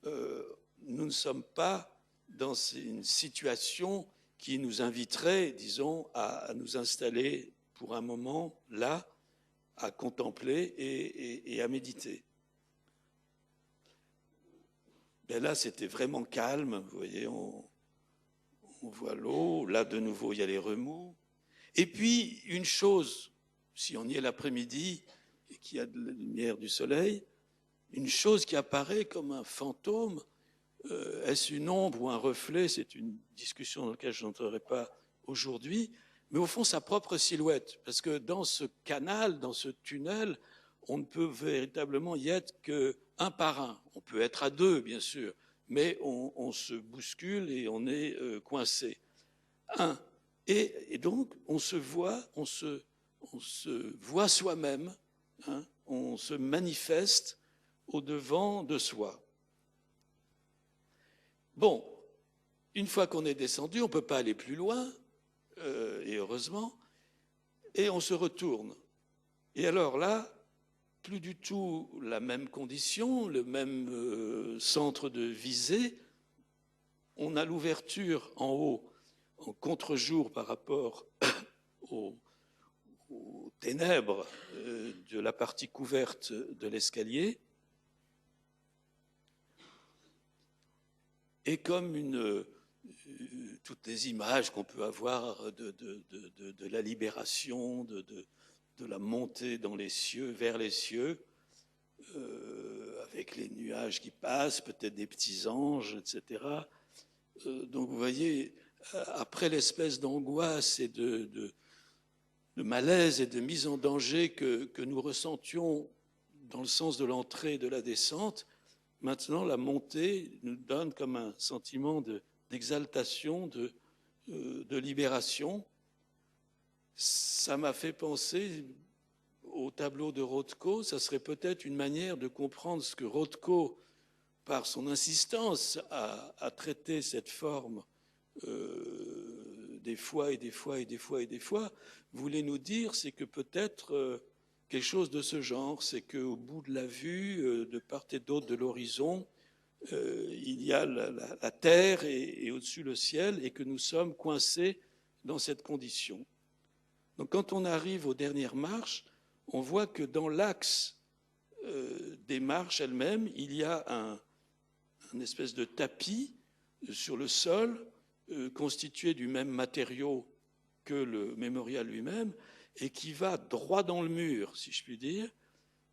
nous ne sommes pas dans une situation qui nous inviterait, disons, à nous installer pour un moment là, à contempler et à méditer. Ben là, c'était vraiment calme, vous voyez, on voit l'eau, là de nouveau il y a les remous. Et puis une chose, si on y est l'après-midi et qu'il y a de la lumière du soleil, une chose qui apparaît comme un fantôme, est-ce une ombre ou un reflet? C'est une discussion dans laquelle je n'entrerai pas aujourd'hui, mais au fond sa propre silhouette, parce que dans ce canal, dans ce tunnel, on ne peut véritablement y être qu'un par un. On peut être à deux, bien sûr, mais on se bouscule et on est coincé. Et donc on se voit soi-même, hein, on se manifeste au-devant de soi. Bon, une fois qu'on est descendu, on ne peut pas aller plus loin, et heureusement, et on se retourne. Et alors là, plus du tout la même condition, le même centre de visée. On a l'ouverture en haut, en contre-jour par rapport aux ténèbres de la partie couverte de l'escalier. Et comme toutes les images qu'on peut avoir de la libération, de la montée dans les cieux, vers les cieux, avec les nuages qui passent, peut-être des petits anges, etc. Donc vous voyez, après l'espèce d'angoisse et de malaise et de mise en danger que nous ressentions dans le sens de l'entrée et de la descente, maintenant la montée nous donne comme un sentiment d'exaltation, de libération. Ça m'a fait penser au tableau de Rothko. Ça serait peut-être une manière de comprendre ce que Rothko, par son insistance à traiter cette forme des fois et des fois et des fois et des fois, voulait nous dire, c'est que peut-être quelque chose de ce genre, c'est qu'au bout de la vue, de part et d'autre de l'horizon, il y a la terre et au-dessus le ciel, et que nous sommes coincés dans cette condition. Donc quand on arrive aux dernières marches, on voit que dans l'axe des marches elles-mêmes, il y a un espèce de tapis sur le sol, constitué du même matériau que le mémorial lui-même, et qui va droit dans le mur, si je puis dire.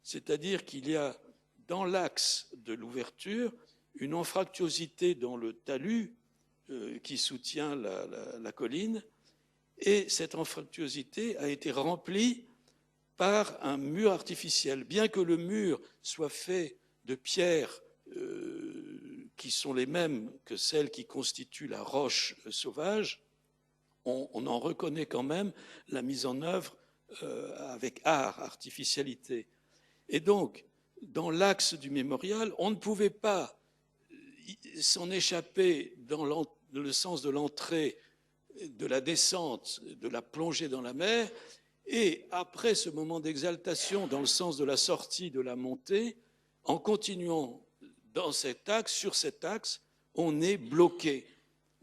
C'est-à-dire qu'il y a dans l'axe de l'ouverture une anfractuosité dans le talus qui soutient la colline, et cette anfractuosité a été remplie par un mur artificiel. Bien que le mur soit fait de pierres qui sont les mêmes que celles qui constituent la roche sauvage, on en reconnaît quand même la mise en œuvre avec art, artificialité. Et donc, dans l'axe du mémorial, on ne pouvait pas s'en échapper dans le sens de l'entrée, de la descente, de la plongée dans la mer, et après ce moment d'exaltation, dans le sens de la sortie, de la montée, en continuant dans cet axe, sur cet axe, on est bloqué.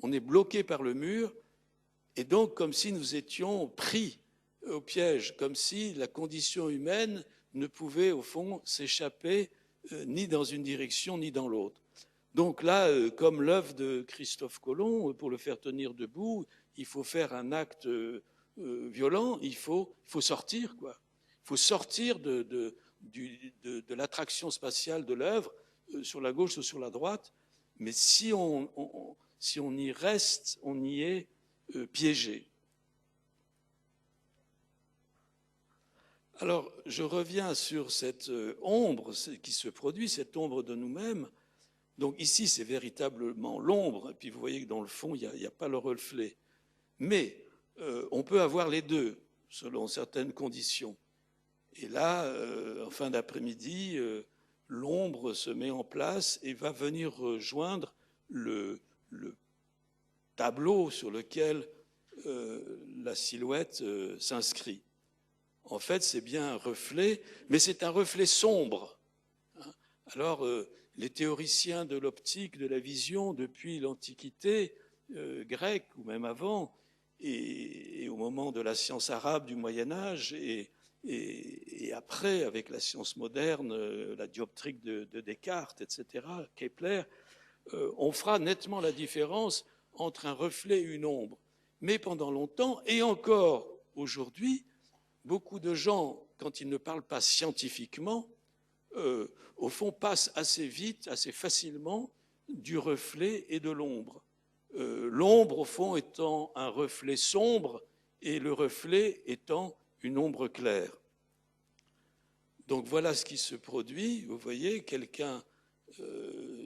On est bloqué par le mur, et donc comme si nous étions pris au piège, comme si la condition humaine ne pouvait au fond s'échapper ni dans une direction ni dans l'autre. Donc là, comme l'œuvre de Christophe Colomb, pour le faire tenir debout, il faut faire un acte violent, il faut sortir, quoi. Il faut sortir de l'attraction spatiale de l'œuvre, sur la gauche ou sur la droite, mais si on y reste, on y est piégé. Alors, je reviens sur cette ombre qui se produit, cette ombre de nous-mêmes. Donc ici, c'est véritablement l'ombre, et puis vous voyez que dans le fond, il n'y a pas le reflet. Mais on peut avoir les deux, selon certaines conditions. Et là, en fin d'après-midi, l'ombre se met en place et va venir rejoindre le tableau sur lequel la silhouette s'inscrit. En fait, c'est bien un reflet, mais c'est un reflet sombre. Alors, les théoriciens de l'optique, de la vision, depuis l'Antiquité grecque, ou même avant, et au moment de la science arabe du Moyen-Âge, et après, avec la science moderne, la dioptrique de Descartes, etc., Kepler, on fera nettement la différence entre un reflet et une ombre. Mais pendant longtemps, et encore aujourd'hui, beaucoup de gens, quand ils ne parlent pas scientifiquement, au fond, passent assez vite, assez facilement, du reflet et de l'ombre. L'ombre, au fond, étant un reflet sombre et le reflet étant une ombre claire. Donc voilà ce qui se produit. Vous voyez, quelqu'un,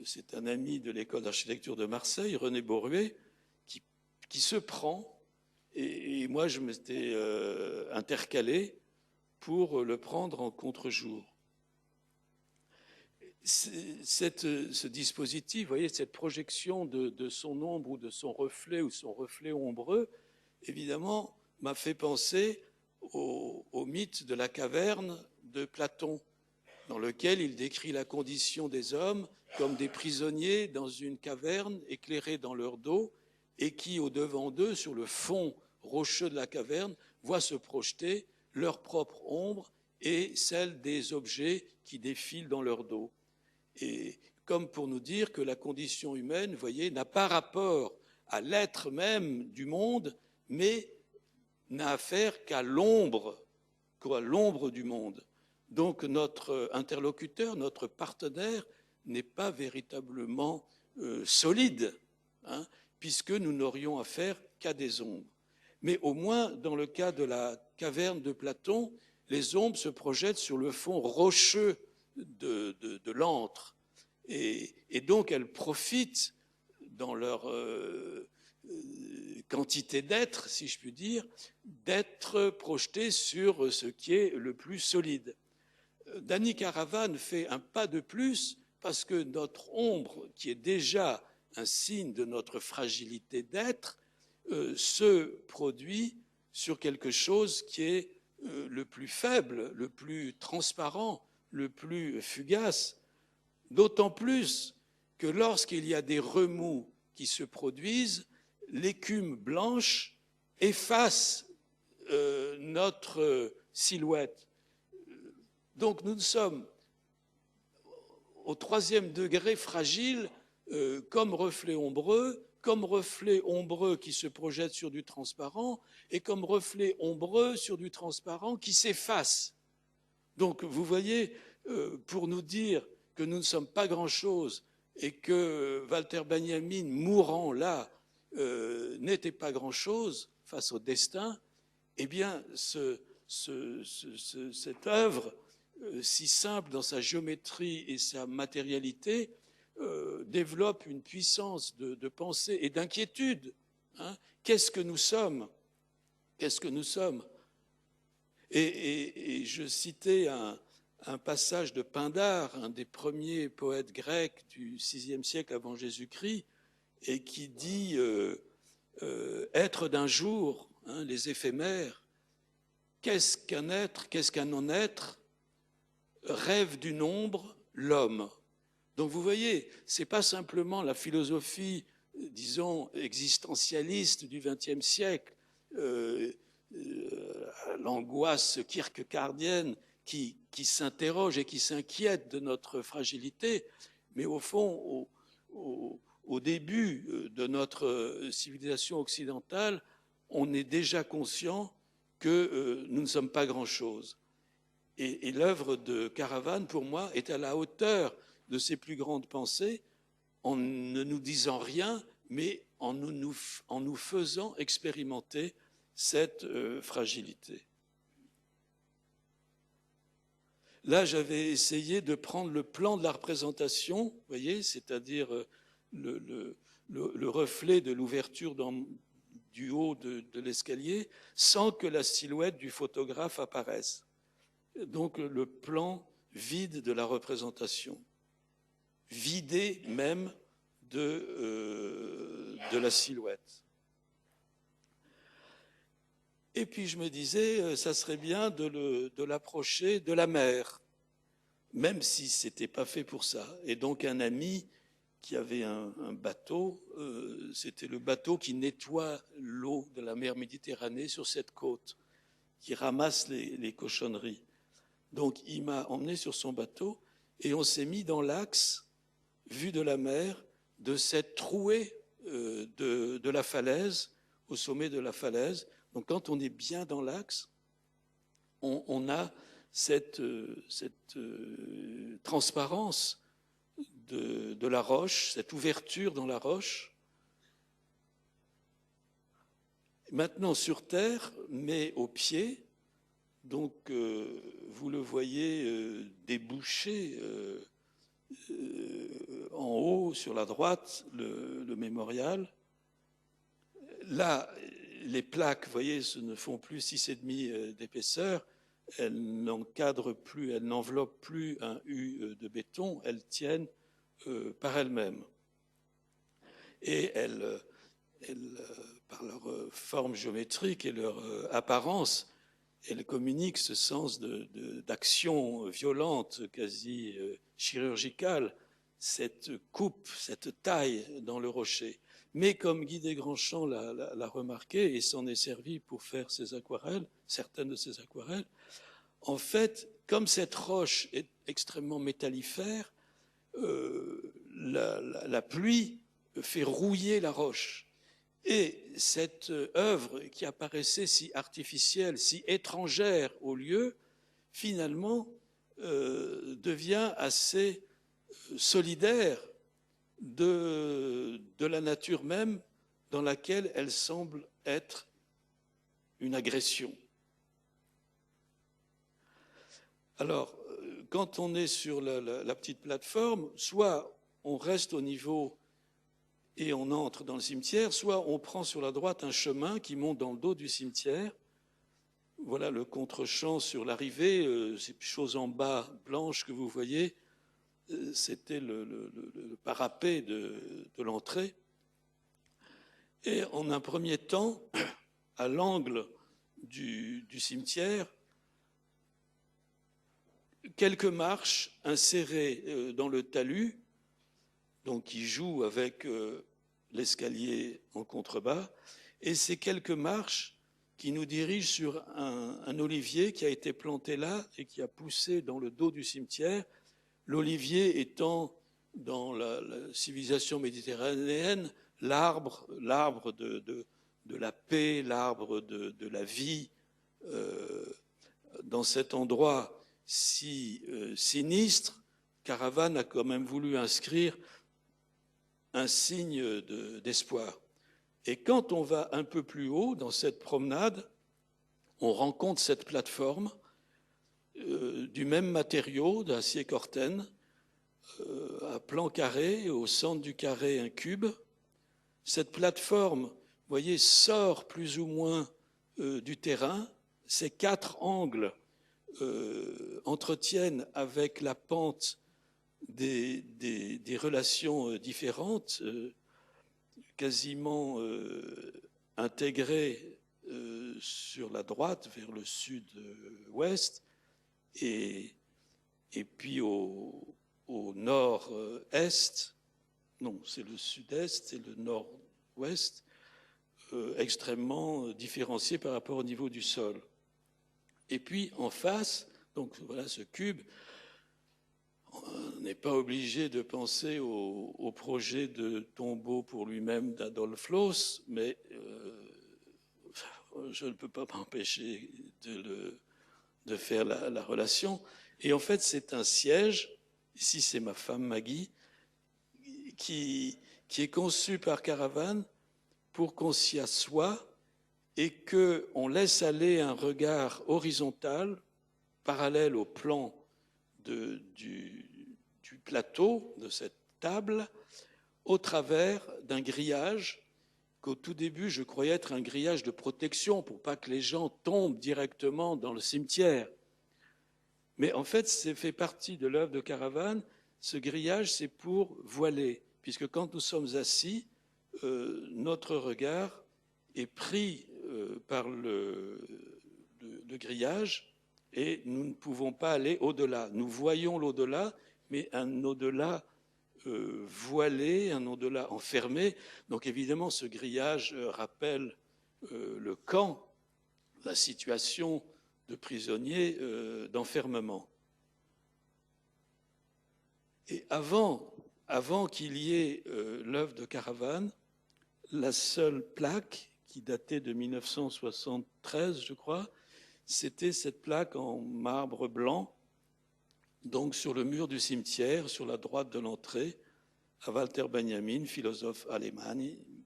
c'est un ami de l'école d'architecture de Marseille, René Boruet, qui se prend, et moi je m'étais intercalé pour le prendre en contre-jour. Ce dispositif, vous voyez, cette projection de son ombre ou de son reflet ombreux, évidemment, m'a fait penser au mythe de la caverne de Platon, dans lequel il décrit la condition des hommes comme des prisonniers dans une caverne éclairée dans leur dos et qui, au-devant d'eux, sur le fond rocheux de la caverne, voient se projeter leur propre ombre et celle des objets qui défilent dans leur dos. Et comme pour nous dire que la condition humaine, vous voyez, n'a pas rapport à l'être même du monde, mais n'a affaire qu'à l'ombre du monde. Donc notre interlocuteur, notre partenaire n'est pas véritablement solide, puisque nous n'aurions affaire qu'à des ombres. Mais au moins, dans le cas de la caverne de Platon, les ombres se projettent sur le fond rocheux de l'antre. Et donc elles profitent, dans leur quantité d'être, si je puis dire, d'être projetées sur ce qui est le plus solide. Danny Caravane fait un pas de plus parce que notre ombre, qui est déjà un signe de notre fragilité d'être, se produit sur quelque chose qui est le plus faible, le plus transparent, le plus fugace, d'autant plus que lorsqu'il y a des remous qui se produisent, l'écume blanche efface notre silhouette. Donc nous sommes au 3e degré fragile, comme reflet ombreux qui se projette sur du transparent et comme reflet ombreux sur du transparent qui s'efface. Donc vous voyez, pour nous dire que nous ne sommes pas grand-chose et que Walter Benjamin, mourant là, n'était pas grand-chose face au destin, eh bien cette œuvre, si simple dans sa géométrie et sa matérialité, développe une puissance de pensée et d'inquiétude. Hein. Qu'est-ce que nous sommes? Qu'est-ce que nous sommes? Et je citais un passage de Pindare, un des premiers poètes grecs du VIe siècle avant Jésus-Christ, et qui dit être d'un jour, hein, les éphémères, qu'est-ce qu'un être, qu'est-ce qu'un non-être? Rêve d'une ombre, l'homme. Donc vous voyez, ce n'est pas simplement la philosophie, disons, existentialiste du XXe siècle, l'angoisse kierkegaardienne qui s'interroge et qui s'inquiète de notre fragilité, mais au fond, au début de notre civilisation occidentale, on est déjà conscient que nous ne sommes pas grand-chose. Et l'œuvre de Caravane, pour moi, est à la hauteur de ses plus grandes pensées, en ne nous disant rien, mais en nous faisant expérimenter cette fragilité. Là, j'avais essayé de prendre le plan de la représentation, vous voyez, c'est-à-dire le reflet de l'ouverture du haut de l'escalier, sans que la silhouette du photographe apparaisse. Donc le plan vide de la représentation, vidé même de la silhouette. Et puis je me disais, ça serait bien de l'approcher de la mer, même si ce n'était pas fait pour ça. Et donc un ami qui avait un bateau, c'était le bateau qui nettoie l'eau de la mer Méditerranée sur cette côte, qui ramasse les cochonneries. Donc il m'a emmené sur son bateau et on s'est mis dans l'axe, vue de la mer, de cette trouée de la falaise, au sommet de la falaise. Donc quand on est bien dans l'axe, on a cette transparence de la roche, cette ouverture dans la roche. Maintenant sur terre, mais au pied, donc vous le voyez déboucher en haut sur la droite le mémorial. Là, les plaques, vous voyez, ce ne font plus 6,5 d'épaisseur, elles n'encadrent plus, elles n'enveloppent plus un U de béton, elles tiennent par elles-mêmes. Et elles, par leur forme géométrique et leur apparence, elles communiquent ce sens d'action violente, quasi chirurgicale, cette coupe, cette taille dans le rocher. Mais comme Guy Desgrandchamps l'a remarqué et s'en est servi pour faire ses aquarelles, certaines de ses aquarelles, en fait, comme cette roche est extrêmement métallifère, la pluie fait rouiller la roche. Et cette œuvre qui apparaissait si artificielle, si étrangère au lieu, finalement devient assez solidaire de la nature même dans laquelle elle semble être une agression. Alors, quand on est sur la petite plateforme, soit on reste au niveau et on entre dans le cimetière, soit on prend sur la droite un chemin qui monte dans le dos du cimetière. Voilà le contre-champ sur l'arrivée, ces choses en bas blanches que vous voyez, c'était le parapet de l'entrée. Et en un premier temps, à l'angle du cimetière, quelques marches insérées dans le talus, donc qui jouent avec l'escalier en contrebas, et ces quelques marches qui nous dirigent sur un olivier qui a été planté là et qui a poussé dans le dos du cimetière, l'olivier étant dans la civilisation méditerranéenne l'arbre de la paix, l'arbre de la vie. Dans cet endroit si sinistre, Caravane a quand même voulu inscrire un signe d'espoir. Et quand on va un peu plus haut dans cette promenade, on rencontre cette plateforme du même matériau, d'acier Corten, à plan carré, au centre du carré un cube. Cette plateforme, vous voyez, sort plus ou moins du terrain. Ces 4 angles entretiennent avec la pente des relations différentes, quasiment intégrées sur la droite vers le sud-ouest et puis au nord-est, non, c'est le sud-est et le nord-ouest, extrêmement différenciés par rapport au niveau du sol. Et puis en face, donc voilà ce cube, on n'est pas obligé de penser au projet de tombeau pour lui-même d'Adolf Loos, mais je ne peux pas m'empêcher de faire la relation. Et en fait, c'est un siège, ici c'est ma femme Maggie, qui est conçu par Caravane pour qu'on s'y assoie et qu'on laisse aller un regard horizontal, parallèle au plan du plateau, de cette table, au travers d'un grillage qu'au tout début, je croyais être un grillage de protection pour pas que les gens tombent directement dans le cimetière. Mais en fait, c'est fait partie de l'œuvre de Caravane. Ce grillage, c'est pour voiler, puisque quand nous sommes assis, notre regard est pris par le grillage et nous ne pouvons pas aller au-delà. Nous voyons l'au-delà, mais un au-delà voilé, un au-delà enfermé. Donc évidemment, ce grillage rappelle le camp, la situation de prisonniers d'enfermement. Et avant qu'il y ait l'œuvre de Caravane, la seule plaque qui datait de 1973, je crois, c'était cette plaque en marbre blanc, donc sur le mur du cimetière, sur la droite de l'entrée, à Walter Benjamin, philosophe allemand,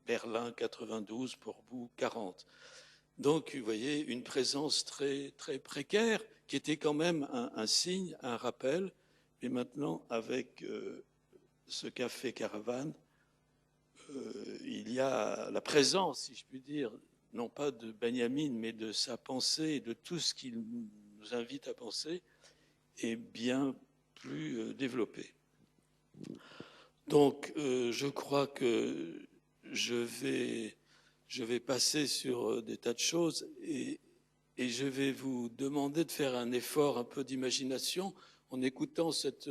Berlin 92, Portbou 40. Donc, vous voyez, une présence très, très précaire, qui était quand même un signe, un rappel. Et maintenant, avec ce qu'a fait Caravane, il y a la présence, si je puis dire, non pas de Benjamin, mais de sa pensée et de tout ce qu'il nous invite à penser, est bien plus développée. Donc, je crois que je vais passer sur des tas de choses et je vais vous demander de faire un effort un peu d'imagination en écoutant cette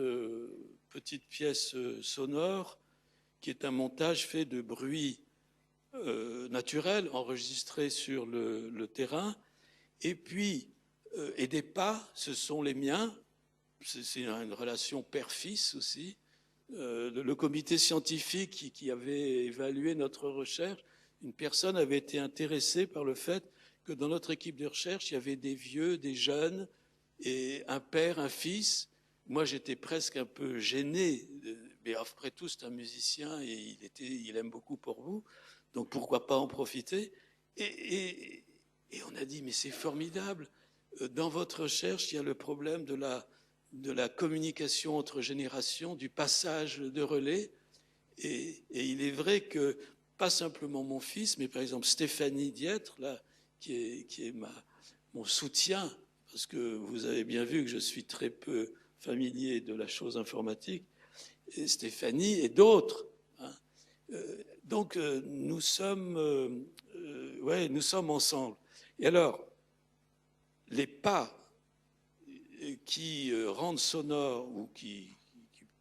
petite pièce sonore qui est un montage fait de bruits naturels enregistrés sur le terrain et puis et des pas, ce sont les miens, c'est une relation père-fils aussi. Le comité scientifique qui avait évalué notre recherche, une personne avait été intéressée par le fait que dans notre équipe de recherche, il y avait des vieux, des jeunes, et un père, un fils. Moi, j'étais presque un peu gêné, mais après tout, c'est un musicien et il aime beaucoup Portbou, donc pourquoi pas en profiter. Et on a dit, mais c'est formidable, dans votre recherche, il y a le problème de la communication entre générations, du passage de relais. Et il est vrai que, pas simplement mon fils, mais par exemple Stéphanie Dietre, là, qui est mon soutien, parce que vous avez bien vu que je suis très peu familier de la chose informatique, et Stéphanie et d'autres. Hein. Donc nous sommes ensemble. Et alors, les pas qui rendent sonore ou qui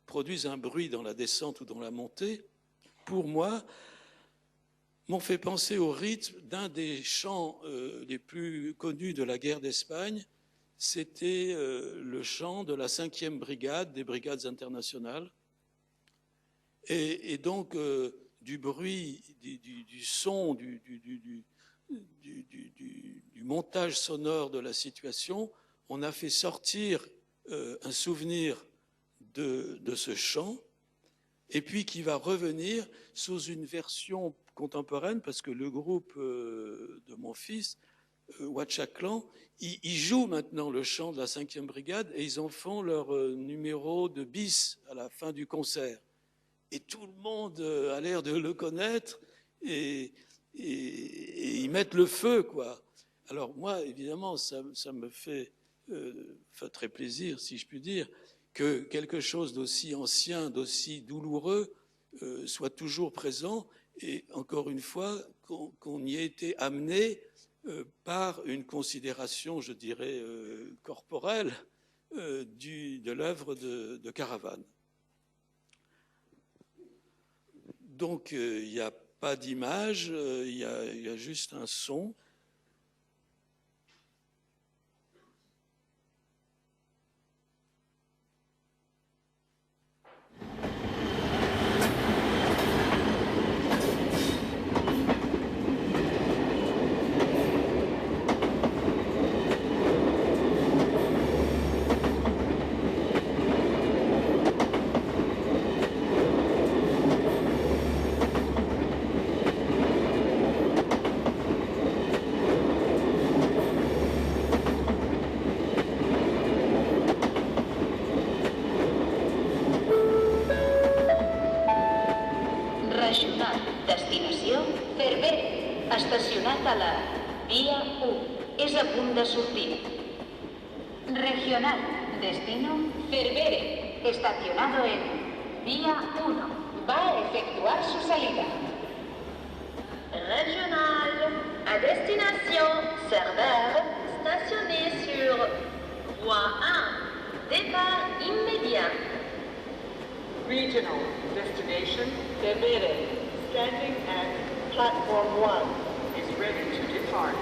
produisent un bruit dans la descente ou dans la montée, pour moi, m'ont fait penser au rythme d'un des chants les plus connus de la guerre d'Espagne. C'était le chant de la 5e brigade des brigades internationales. Et donc, du bruit, du son, du montage sonore de la situation, on a fait sortir un souvenir de ce chant, et puis qui va revenir sous une version contemporaine, parce que le groupe de mon fils, Ouachaclan, ils jouent maintenant le chant de la 5e brigade, et ils en font leur numéro de bis à la fin du concert. Et tout le monde a l'air de le connaître, et ils mettent le feu, quoi. Alors moi, évidemment, ça me fait très plaisir, si je puis dire, que quelque chose d'aussi ancien, d'aussi douloureux soit toujours présent, et encore une fois, qu'on y ait été amené par une considération, je dirais, corporelle de l'œuvre de Caravane. Donc, il n'y a pas d'image, il y a juste un son. Estacionat a la via 1. És a punt de sortir. Regional. Destino Cervere. Estacionado en vía 1. Va a efectuar su salida. Regional. À destination Cervere. Stationné sur voie 1. Départ immédiat. Regional. Destination Cervere. Standing at Platform 1 is ready to depart.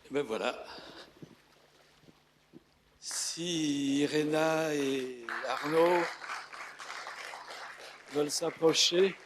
Et ben voilà. Si Irena et Arnaud veulent s'approcher.